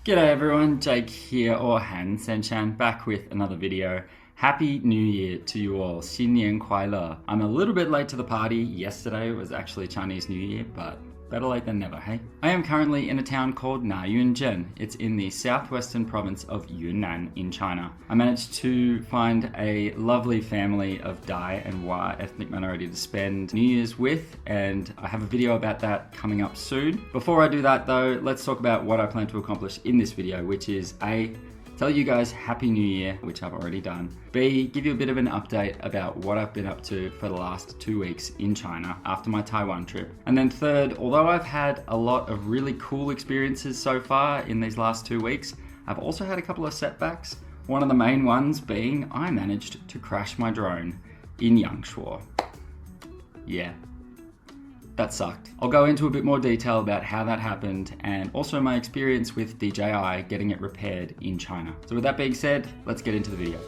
G'day everyone, Jake here, or Han Senchan, back with another video. Happy New Year to you all. 新年快乐. I'm a little bit late to the party. Yesterday was actually Chinese New Year, but better late than never, hey? I am currently in a town called Nayunzhen. It's in the southwestern province of Yunnan in China. I managed to find a lovely family of Dai and Wa ethnic minority to spend New Year's with, and I have a video about that coming up soon. Before I do that though, let's talk about what I plan to accomplish in this video, which is A, tell you guys Happy New Year, which I've already done. B, give you a bit of an update about what I've been up to for the last 2 weeks in China after my Taiwan trip. And then third, although I've had a lot of really cool experiences so far in these last 2 weeks, I've also had a couple of setbacks. One of the main ones being I managed to crash my drone in Yangshuo. Yeah. That sucked. I'll go into a bit more detail about how that happened and also my experience with DJI getting it repaired in China. So with that being said, let's get into the video.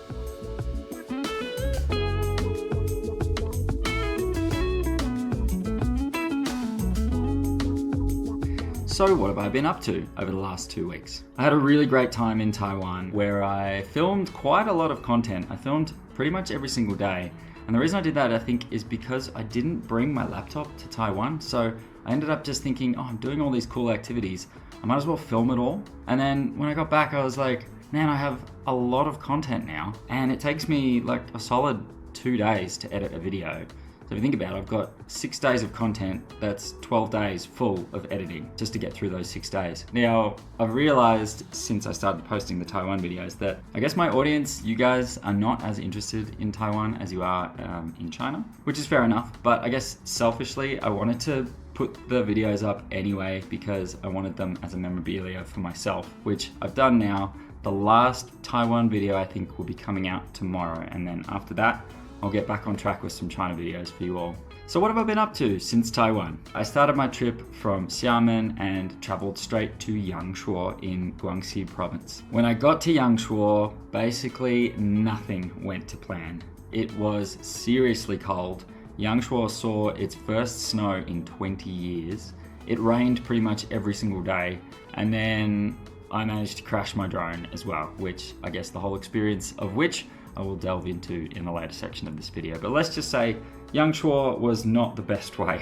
So what have I been up to over the last 2 weeks? I had a really great time in Taiwan where I filmed quite a lot of content. I filmed pretty much every single day. And the reason I did that, I think, is because I didn't bring my laptop to Taiwan. So I ended up just thinking, oh, I'm doing all these cool activities. I might as well film it all. And then when I got back, I was like, man, I have a lot of content now. And it takes me like a solid 2 days to edit a video. So if you think about it, I've got 6 days of content, that's 12 days full of editing just to get through those 6 days. Now, I've realized since I started posting the Taiwan videos that I guess my audience, you guys are not as interested in Taiwan as you are in China, which is fair enough. But I guess selfishly, I wanted to put the videos up anyway because I wanted them as a memorabilia for myself, which I've done now. The last Taiwan video I think will be coming out tomorrow, and then after that, I'll get back on track with some China videos for you all. So what have I been up to since Taiwan? I started my trip from Xiamen and traveled straight to Yangshuo in Guangxi province. When I got to Yangshuo, basically nothing went to plan. It was seriously cold. Yangshuo saw its first snow in 20 years. It rained pretty much every single day, and then I managed to crash my drone as well, which I guess the whole experience of which I will delve into in the later section of this video. But let's just say Yangshuo was not the best way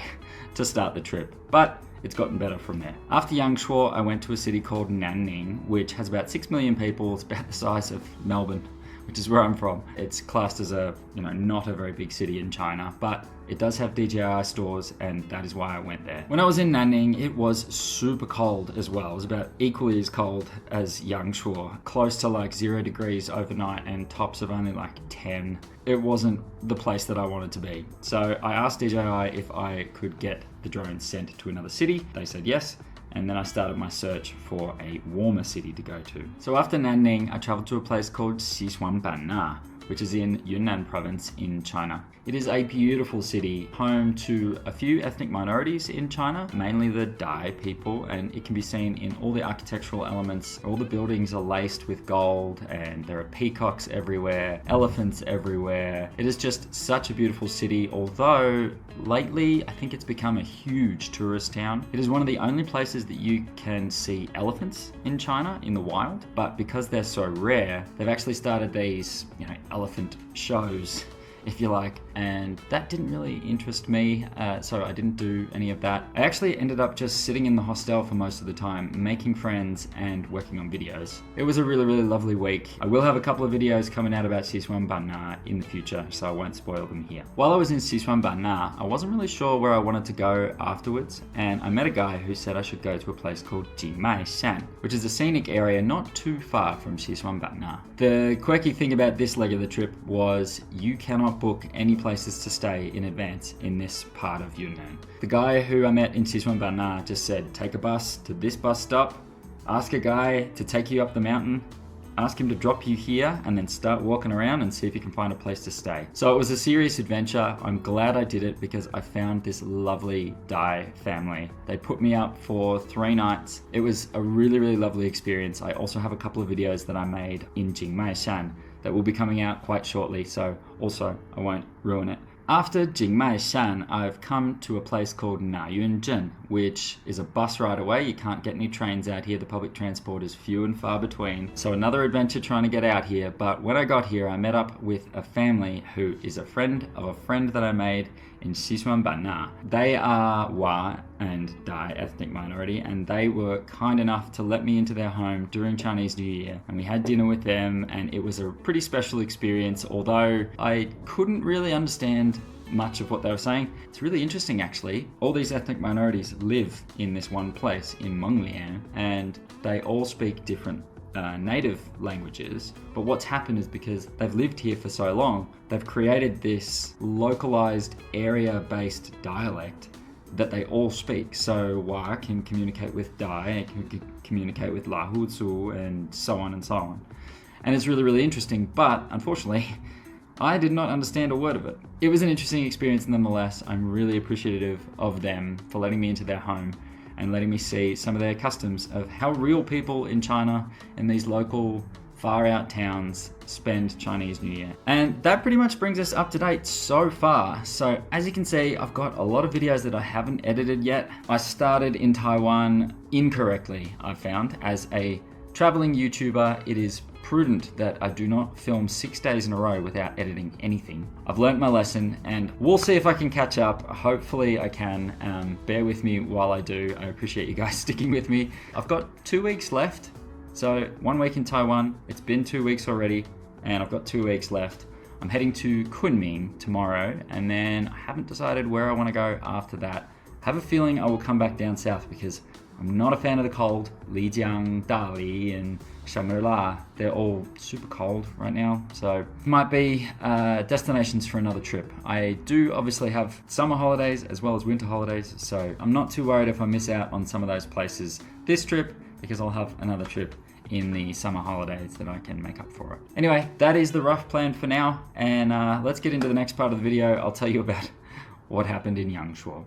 to start the trip, but it's gotten better from there. After Yangshuo, I went to a city called Nanning, which has about 6 million people. It's about the size of Melbourne, which is where I'm from. It's classed as a, not a very big city in China, but it does have DJI stores, and that is why I went there. When I was in Nanning, it was super cold as well. It was about equally as cold as Yangshuo, close to like 0 degrees overnight and tops of only like 10. It wasn't the place that I wanted to be. So I asked DJI if I could get the drone sent to another city. They said yes. And then I started my search for a warmer city to go to. So after Nanning, I traveled to a place called Xishuangbanna, which is in Yunnan province in China. It is a beautiful city, home to a few ethnic minorities in China, mainly the Dai people, and it can be seen in all the architectural elements. All the buildings are laced with gold, and there are peacocks everywhere, elephants everywhere. It is just such a beautiful city, although lately I think it's become a huge tourist town. It is one of the only places that you can see elephants in China in the wild, but because they're so rare, they've actually started these, elephant shows, if you like, and that didn't really interest me, so I didn't do any of that. I actually ended up just sitting in the hostel for most of the time, making friends and working on videos. It was a really, really lovely week. I will have a couple of videos coming out about Xishuangbanna in the future, so I won't spoil them here. While I was in Xishuangbanna, I wasn't really sure where I wanted to go afterwards, and I met a guy who said I should go to a place called Jingmaishan, which is a scenic area not too far from Xishuangbanna. The quirky thing about this leg of the trip was you cannot book any places to stay in advance in this part of Yunnan. The guy who I met in Xishuangbanna just said, take a bus to this bus stop, ask a guy to take you up the mountain, ask him to drop you here, and then start walking around and see if you can find a place to stay. So it was a serious adventure. I'm glad I did it because I found this lovely Dai family. They put me up for 3 nights. It was a really, really lovely experience. I also have a couple of videos that I made in Jingmaishan that will be coming out quite shortly, so also I won't ruin it. After Jingmai Shan, I've come to a place called Nayunzhen, which is a bus ride away. You can't get any trains out here. The public transport is few and far between. So another adventure trying to get out here. But when I got here, I met up with a family who is a friend of a friend that I made in Xishuangbanna. They are Wa and Dai ethnic minority, and they were kind enough to let me into their home during Chinese New Year, and we had dinner with them, and it was a pretty special experience. Although I couldn't really understand much of what they were saying. It's really interesting actually. All these ethnic minorities live in this one place in Menglian, and they all speak different native languages, but what's happened is because they've lived here for so long, they've created this localized area-based dialect that they all speak. So Wa can communicate with Dai, can communicate with Lahutsu, and so on and so on. And it's really, really interesting, but unfortunately, I did not understand a word of it. It was an interesting experience nonetheless. I'm really appreciative of them for letting me into their home and letting me see some of their customs of how real people in China in these local far out towns spend Chinese New Year. And that pretty much brings us up to date so far. So as you can see, I've got a lot of videos that I haven't edited yet. I started in Taiwan incorrectly, I found. As a traveling YouTuber, it is prudent that I do not film 6 days in a row without editing anything. I've learnt my lesson, and we'll see if I can catch up. Hopefully I can. Bear with me while I do. I appreciate you guys sticking with me. I've got 2 weeks left. So 1 week in Taiwan. It's been 2 weeks already, and I've got 2 weeks left. I'm heading to Kunming tomorrow, and then I haven't decided where I want to go after that. I have a feeling I will come back down south because I'm not a fan of the cold. Lijiang, Dali, and Shangri-La, they're all super cold right now, so might be destinations for another trip. I do obviously have summer holidays as well as winter holidays, so I'm not too worried if I miss out on some of those places this trip, because I'll have another trip in the summer holidays that I can make up for it. Anyway, that is the rough plan for now, and let's get into the next part of the video. I'll tell you about what happened in Yangshuo.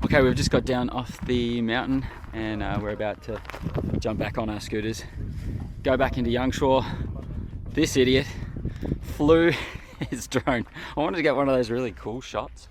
Okay, we've just got down off the mountain, and we're about to jump back on our scooters, go back into Yangshuo. This idiot flew his drone. I wanted to get one of those really cool shots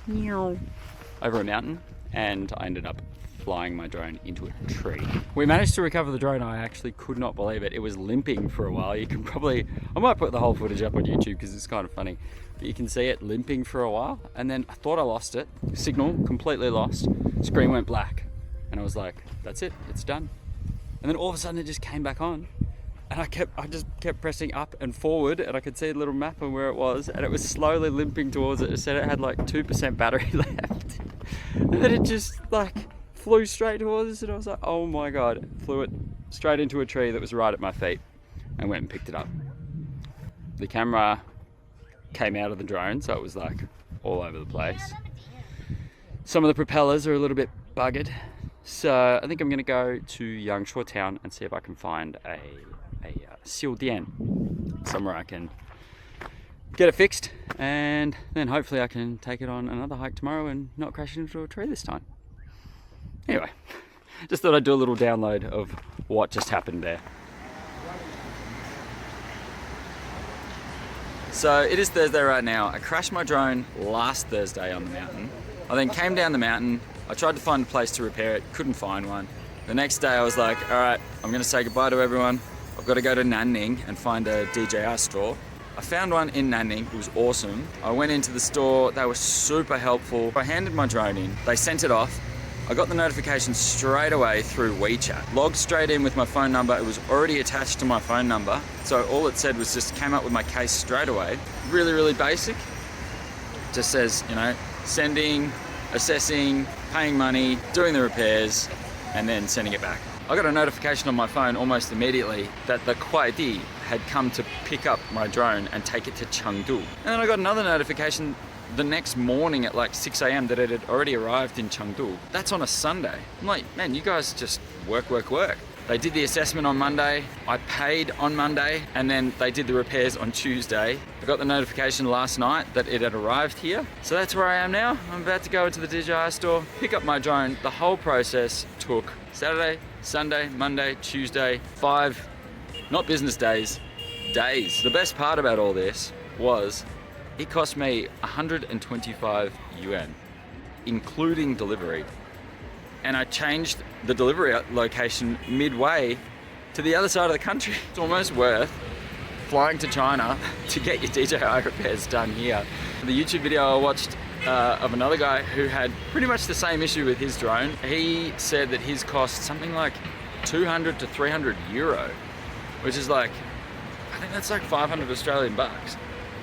over a mountain, and I ended up flying my drone into a tree. We managed to recover the drone. I actually could not believe it. It was limping for a while. You can probably, I might put the whole footage up on YouTube because it's kind of funny. But you can see it limping for a while, and then I thought I lost it. Signal completely lost. Screen went black, and I was like, "That's it, it's done." And then all of a sudden, it just came back on, and I just kept pressing up and forward, and I could see a little map on where it was, and it was slowly limping towards it. It said it had like 2% battery left, and then it just like flew straight towards us, and I was like, "Oh my god!" It flew it straight into a tree that was right at my feet, and went and picked it up. The camera came out of the drone, so it was like all over the place. Some of the propellers are a little bit buggered, so I think I'm going to go to Yangshuo town and see if I can find a Xiudian, somewhere I can get it fixed, and then hopefully I can take it on another hike tomorrow and not crash into a tree this time. Anyway, just thought I'd do a little download of what just happened there. So it is Thursday right now. I crashed my drone last Thursday on the mountain. I then came down the mountain. I tried to find a place to repair it, couldn't find one. The next day I was like, all right, I'm gonna say goodbye to everyone. I've got to go to Nanning and find a DJI store. I found one in Nanning. It was awesome. I went into the store. They were super helpful. I handed my drone in. They sent it off. I got the notification straight away through WeChat. Logged straight in with my phone number. It was already attached to my phone number. So all it said was just came up with my case straight away. Really, really basic. Just says, you know, sending, assessing, paying money, doing the repairs, and then sending it back. I got a notification on my phone almost immediately that the Kuwaiti had come to pick up my drone and take it to Chengdu. And then I got another notification the next morning at like 6 a.m. that it had already arrived in Chengdu. That's on a Sunday. I'm like, man, you guys just work. They did the assessment on Monday, I paid on Monday, and then they did the repairs on Tuesday. I got the notification last night that it had arrived here. So that's where I am now. I'm about to go into the DJI store, pick up my drone. The whole process took Saturday, Sunday, Monday, Tuesday, 5, not business days, days. The best part about all this was it cost me 125 yuan, including delivery. And I changed the delivery location midway to the other side of the country. It's almost worth flying to China to get your DJI repairs done here. The YouTube video I watched of another guy who had pretty much the same issue with his drone, he said that his cost something like 200 to 300 euro, which is like, I think that's like 500 Australian bucks.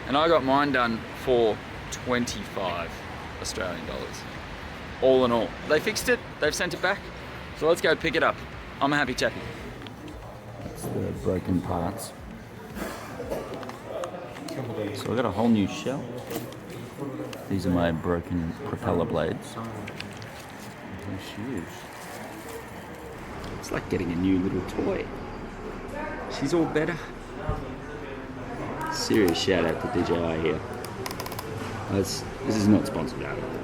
And I got mine done for 25 Australian dollars. All in all. They fixed it, they've sent it back. So let's go pick it up. I'm a happy chappy. That's the broken parts. So I got a whole new shell. These are my broken propeller blades. They're huge. It's like getting a new little toy. She's all better. Serious shout out to DJI here. This is not sponsored out of it.